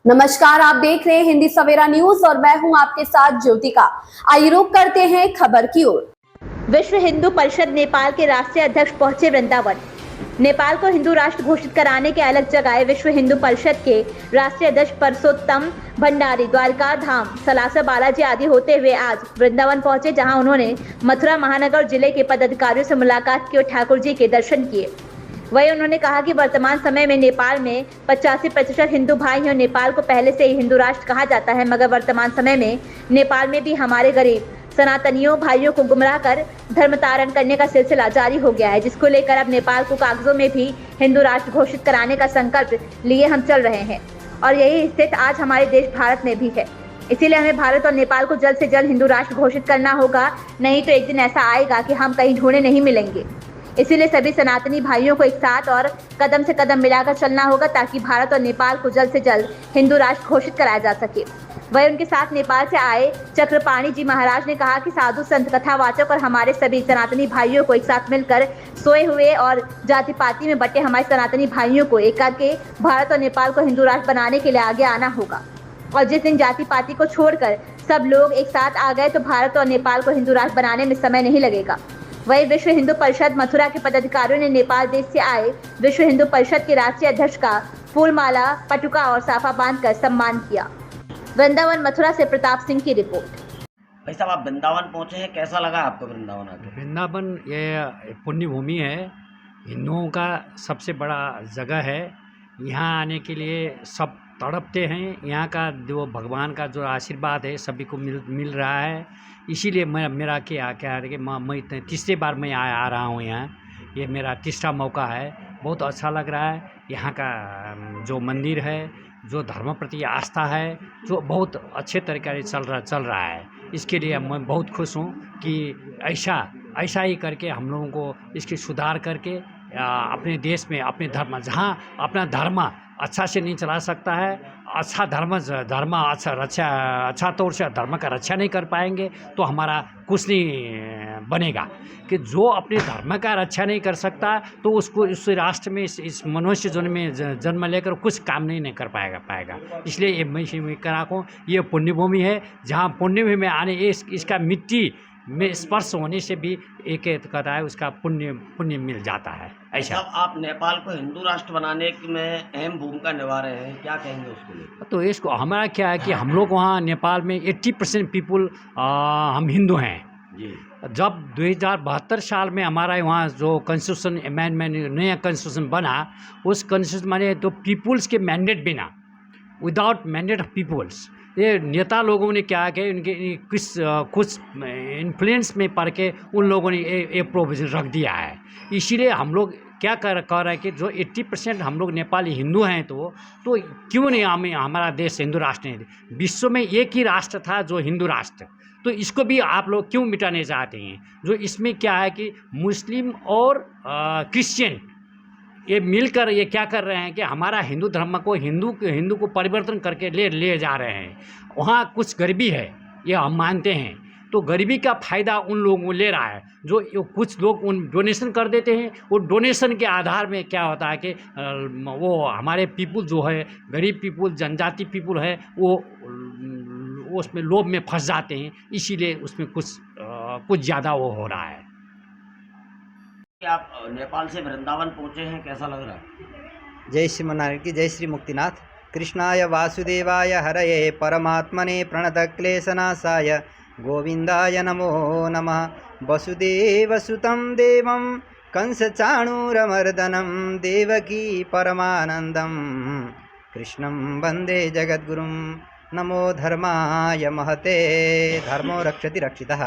नमस्कार, आप देख रहे हैं हिंदी सवेरा न्यूज और मैं हूं आपके साथ ज्योतिका। आइए रुक करते हैं खबर की ओर। विश्व हिंदू परिषद नेपाल के राष्ट्रीय अध्यक्ष पहुंचे वृंदावन। नेपाल को हिंदू राष्ट्र घोषित कराने के अलग जगह विश्व हिंदू परिषद के राष्ट्रीय अध्यक्ष परसोत्तम भंडारी द्वारका धाम सलासा बालाजी आदि होते हुए आज वृंदावन पहुंचे, जहां उन्होंने मथुरा महानगर जिले के पदाधिकारियों से मुलाकात की और ठाकुर जी के दर्शन किए। वहीं उन्होंने कहा कि वर्तमान समय में नेपाल में 85% हिंदू भाई हैं और नेपाल को पहले से ही हिंदू राष्ट्र कहा जाता है, मगर वर्तमान समय में नेपाल में भी हमारे गरीब सनातनियों भाइयों को गुमराह कर धर्मतारण करने का सिलसिला जारी हो गया है, जिसको लेकर अब नेपाल को कागजों में भी हिंदू राष्ट्र घोषित कराने का संकल्प लिए हम चल रहे हैं और यही स्थिति आज हमारे देश भारत में भी है। इसीलिए हमें भारत और नेपाल को जल्द से जल्द हिंदू राष्ट्र घोषित करना होगा, नहीं तो एक दिन ऐसा आएगा कि हम कहीं ढूंढे नहीं मिलेंगे। इसीलिए सभी सनातनी भाइयों को एक साथ और कदम से कदम मिलाकर चलना होगा ताकि भारत और नेपाल को जल्द से जल्द हिंदू राष्ट्र घोषित कराया जा सके। वहीं उनके साथ नेपाल से आए चक्रपाणी जी महाराज ने कहा कि साधु संत कथावाचक और हमारे सभी सनातनी भाइयों को एक साथ मिलकर सोए हुए और जाति पाति में बटे हमारे सनातनी भाइयों को एक करके भारत और नेपाल को हिंदू राष्ट्र बनाने के लिए आगे आना होगा। और जिस दिन जाति पाति को छोड़कर सब लोग एक साथ आ गए तो भारत और नेपाल को हिंदू राष्ट्र बनाने में समय नहीं लगेगा। वहीं विश्व हिंदू परिषद मथुरा के पदाधिकारियों ने नेपाल देश से आए विश्व हिंदू परिषद के राष्ट्रीय अध्यक्ष का फूलमाला, पटुका और साफा बांधकर सम्मान किया। वृंदावन मथुरा से प्रताप सिंह की रिपोर्ट। भाई साहब, आप वृंदावन पहुंचे हैं, कैसा लगा आपको वृंदावन आके? वृंदावन ये पुण्य भूमि है, हिंदुओं का सबसे बड़ा जगह है। यहाँ आने के लिए सब तड़पते हैं। यहाँ का जो भगवान का जो आशीर्वाद है सभी को मिल रहा है। इसीलिए मेरा क्या है कि मैं तीसरी बार मैं आ रहा हूँ यहाँ। ये मेरा तीसरा मौका है। बहुत अच्छा लग रहा है। यहाँ का जो मंदिर है, जो धर्म प्रति आस्था है, जो बहुत अच्छे तरीके से चल रहा है। इसके लिए मैं बहुत खुश हूँ कि ऐसा ही करके हम लोगों को इसकी सुधार करके अपने देश में अपने धर्म, जहाँ अपना धर्म अच्छा से नहीं चला सकता है, अच्छा धर्म अच्छा तौर से धर्म का रक्षा नहीं कर पाएंगे तो हमारा कुछ नहीं बनेगा। कि जो अपने धर्म का रक्षा नहीं कर सकता तो उसको उस राष्ट्र में इस मनुष्य जन्म में जन्म लेकर कुछ काम नहीं कर पाएगा। इसलिए ये मैं करा को ये पुण्यभूमि है, जहाँ पुण्यभूमि में आने इसका मिट्टी में स्पर्श होने से भी एक कहता है उसका पुण्य मिल जाता है। ऐसा आप नेपाल को हिंदू राष्ट्र बनाने में अहम भूमिका निभा रहे हैं, क्या कहेंगे उसको लेकर? तो इसको हमारा क्या है कि हम लोग वहाँ नेपाल में 80% पीपुल हम हिंदू हैं जी। जब 2072 साल में हमारा वहाँ जो कॉन्स्टिट्यूशन अमेंडमेंट नया कॉन्स्टिट्यूशन बना, उस कॉन्स्टिट्यूशन माने तो पीपुल्स के मैंडेट बिना, विदाउट मैंडेट ऑफ पीपुल्स, ये नेता लोगों ने क्या कि उनके कुछ इन्फ्लुएंस में पढ़ के उन लोगों ने ये प्रोविज़न रख दिया है। इसीलिए हम लोग क्या कर रहे हैं कि जो 80% हम लोग नेपाली हिंदू हैं तो क्यों नहीं हमारा देश हिंदू राष्ट्र नहीं? विश्व में एक ही राष्ट्र था जो हिंदू राष्ट्र, तो इसको भी आप लोग क्यों मिटाने चाहते हैं? जो इसमें क्या है कि मुस्लिम और क्रिश्चियन ये मिलकर ये क्या कर रहे हैं कि हमारा हिंदू धर्म को हिंदू को परिवर्तन करके ले जा रहे हैं। वहाँ कुछ गरीबी है, ये हम मानते हैं, तो गरीबी का फ़ायदा उन लोगों को ले रहा है। जो कुछ लोग उन डोनेशन कर देते हैं, वो डोनेशन के आधार में क्या होता है कि वो हमारे पीपुल जो है, गरीब पीपुल, जनजाति पीपुल है, वो उसमें लोभ में फंस जाते हैं। इसीलिए उसमें कुछ ज़्यादा वो हो रहा है। आप नेपाल से वृंदावन पहुंचे हैं, कैसा लग रहा है? जय श्री मन्नारायण की जय श्री मुक्तिनाथ। कृष्णाय वासुदेवाय हरये परमात्मने प्रणतक्लेशनाशाय गोविंदाय नमो नमः। वसुदेवसुतं देवं कंसचाणूरमर्दनं देवकी परमानंदं कृष्णं वंदे जगद्गुरुं। नमो धर्माय महते धर्मो रक्षति रक्षितः।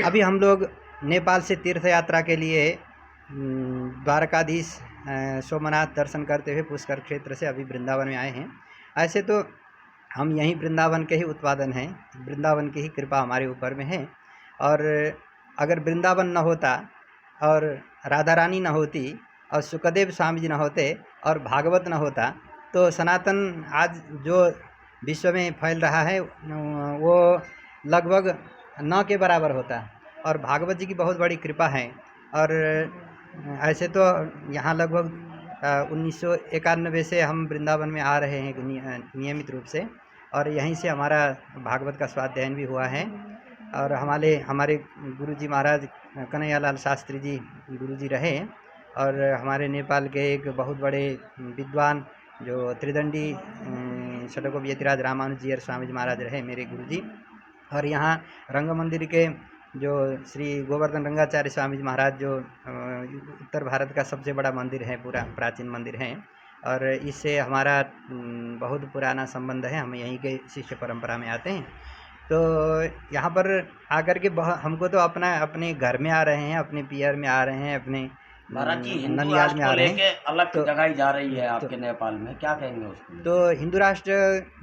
अभी हम लोग नेपाल से तीर्थ यात्रा के लिए द्वारकाधीश सोमनाथ दर्शन करते हुए पुष्कर क्षेत्र से अभी वृंदावन में आए हैं। ऐसे तो हम यहीं वृंदावन के ही उत्पादन हैं, वृंदावन की ही कृपा हमारे ऊपर में है। और अगर वृंदावन न होता और राधा रानी न होती और सुखदेव स्वामी जी न होते और भागवत न होता तो सनातन आज जो विश्व में फैल रहा है वो लगभग 9 के बराबर होता। और भागवत जी की बहुत बड़ी कृपा है। और ऐसे तो यहाँ लगभग 1991 से हम वृंदावन में आ रहे हैं नियमित रूप से, और यहीं से हमारा भागवत का स्वाध्यायन भी हुआ है। और हमारे गुरुजी महाराज कन्हैयालाल शास्त्री जी गुरुजी रहे, और हमारे नेपाल के एक बहुत बड़े विद्वान जो त्रिदंडी षटकोप यतिराज रामानुजीयर स्वामी जी महाराज रहे मेरे गुरुजी। और यहाँ रंग मंदिर के जो श्री गोवर्धन रंगाचार्य स्वामी जी महाराज जो उत्तर भारत का सबसे बड़ा मंदिर है, पूरा प्राचीन मंदिर है, और इससे हमारा बहुत पुराना संबंध है। हम यहीं के शिष्य परंपरा में आते हैं। तो यहाँ पर आकर के हमको तो अपने घर में आ रहे हैं, अपने पियर में आ रहे हैं, अपने महाराज जी हिंदू ननियाल राष्ट्र में आ को रहे लेके हैं। अलग तो- जगाई जा रही है आपके नेपाल में, क्या कहेंगे उसको? तो हिंदू राष्ट्र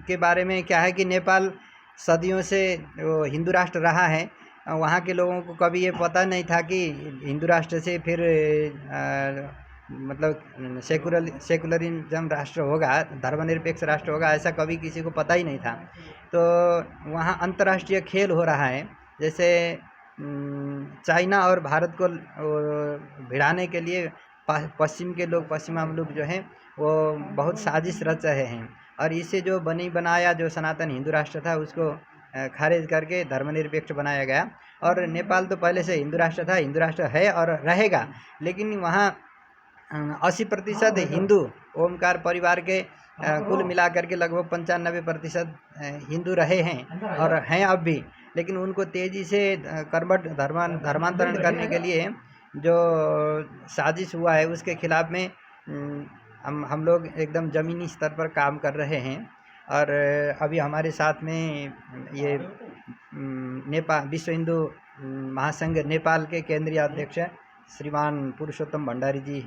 के बारे में क्या है कि नेपाल सदियों से वो हिंदू राष्ट्र रहा है। वहाँ के लोगों को कभी ये पता नहीं था कि हिंदू राष्ट्र से फिर मतलब सेकुलरिज्म राष्ट्र होगा, धर्मनिरपेक्ष राष्ट्र होगा, ऐसा कभी किसी को पता ही नहीं था। तो वहाँ अंतर्राष्ट्रीय खेल हो रहा है, जैसे चाइना और भारत को भिड़ाने के लिए पश्चिम के लोग, पश्चिमा लोग जो हैं वो बहुत साजिश रच रहे हैं, और इससे जो बनाया जो सनातन हिंदू राष्ट्र था उसको खारिज करके धर्मनिरपेक्ष बनाया गया। और नेपाल तो पहले से हिंदू राष्ट्र था, हिंदू राष्ट्र है और रहेगा, लेकिन वहाँ 80% हिंदू ओमकार परिवार के कुल मिलाकर के लगभग 95% हिंदू रहे हैं और हैं अब भी। लेकिन उनको तेज़ी से कर्मठ धर्मांतरण करने के लिए जो साजिश हुआ है उसके खिलाफ में हम लोग एकदम ज़मीनी स्तर पर काम कर रहे हैं। और अभी हमारे साथ में ये नेपाल विश्व हिंदू महासंघ नेपाल के केंद्रीय अध्यक्ष श्रीमान पुरुषोत्तम भंडारी जी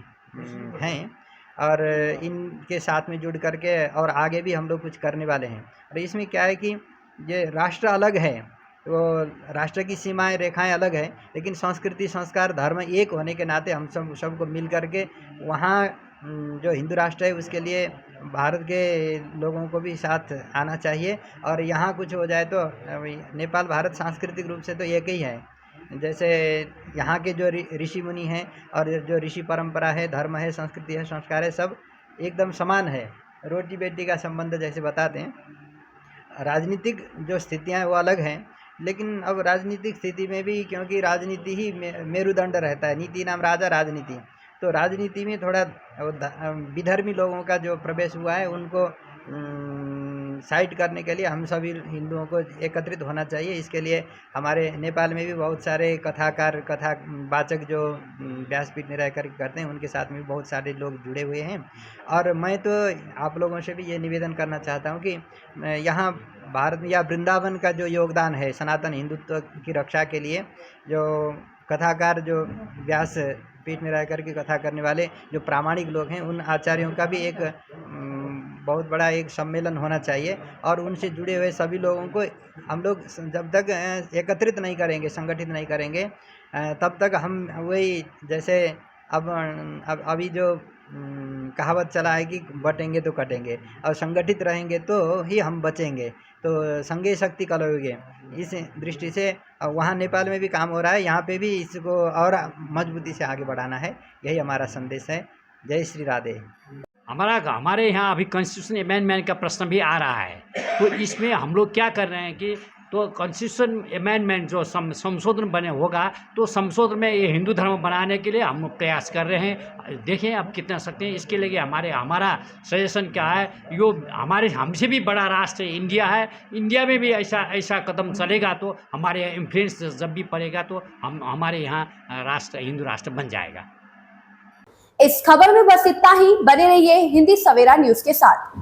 हैं, और इनके साथ में जुड़ करके और आगे भी हम लोग कुछ करने वाले हैं। और इसमें क्या है कि ये राष्ट्र अलग है, वो राष्ट्र की सीमाएं रेखाएं अलग है, लेकिन संस्कृति संस्कार धर्म एक होने के नाते हम सबको मिल करके वहाँ जो हिंदू राष्ट्र है उसके लिए भारत के लोगों को भी साथ आना चाहिए। और यहाँ कुछ हो जाए तो नेपाल भारत सांस्कृतिक रूप से तो एक ही है। जैसे यहाँ के जो ऋषि मुनि हैं और जो ऋषि परंपरा है, धर्म है, संस्कृति है, संस्कार है, सब एकदम समान है। रोटी बेटी का संबंध जैसे बताते हैं। राजनीतिक जो स्थितियाँ हैं वो अलग हैं, लेकिन अब राजनीतिक स्थिति में भी क्योंकि राजनीति ही मेरुदंड रहता है, नीति नाम राजा राजनीति, तो राजनीति में थोड़ा विधर्मी लोगों का जो प्रवेश हुआ है उनको साइड करने के लिए हम सभी हिंदुओं को एकत्रित होना चाहिए। इसके लिए हमारे नेपाल में भी बहुत सारे कथाकार कथावाचक जो व्यासपीठ में रह कर करते हैं, उनके साथ में भी बहुत सारे लोग जुड़े हुए हैं। और मैं तो आप लोगों से भी ये निवेदन करना चाहता हूँ कि यहाँ भारत या वृंदावन का जो योगदान है सनातन हिंदुत्व की रक्षा के लिए, जो कथाकार जो व्यास पीठ में रह कर के कथा करने वाले जो प्रामाणिक लोग हैं, उन आचार्यों का भी एक बहुत बड़ा एक सम्मेलन होना चाहिए। और उनसे जुड़े हुए सभी लोगों को हम लोग जब तक एकत्रित नहीं करेंगे, संगठित नहीं करेंगे, तब तक हम वही जैसे अभी जो कहावत चला है कि बटेंगे तो कटेंगे, और संगठित रहेंगे तो ही हम बचेंगे। तो संगे शक्ति कलौगे, इस दृष्टि से वहाँ नेपाल में भी काम हो रहा है, यहाँ पे भी इसको और मजबूती से आगे बढ़ाना है। यही हमारा संदेश है। जय श्री राधे। हमारे यहाँ अभी कॉन्स्टिट्यूशन अमेंडमेंट का प्रश्न भी आ रहा है, तो इसमें हम लोग क्या कर रहे हैं कि तो कॉन्स्टिट्यूशन अमेंडमेंट जो संशोधन बने होगा, तो संशोधन में ये हिंदू धर्म बनाने के लिए हम प्रयास कर रहे हैं। देखें अब कितना सकते हैं। इसके लिए हमारा सजेशन क्या है, यो हमसे भी बड़ा राष्ट्र इंडिया है, इंडिया में भी ऐसा कदम चलेगा तो हमारे इन्फ्लुएंस जब भी पड़ेगा तो हमारे यहाँ राष्ट्र हिंदू राष्ट्र बन जाएगा। इस खबर में बस इतना ही। बने रहिए हिंदी सवेरा न्यूज के साथ।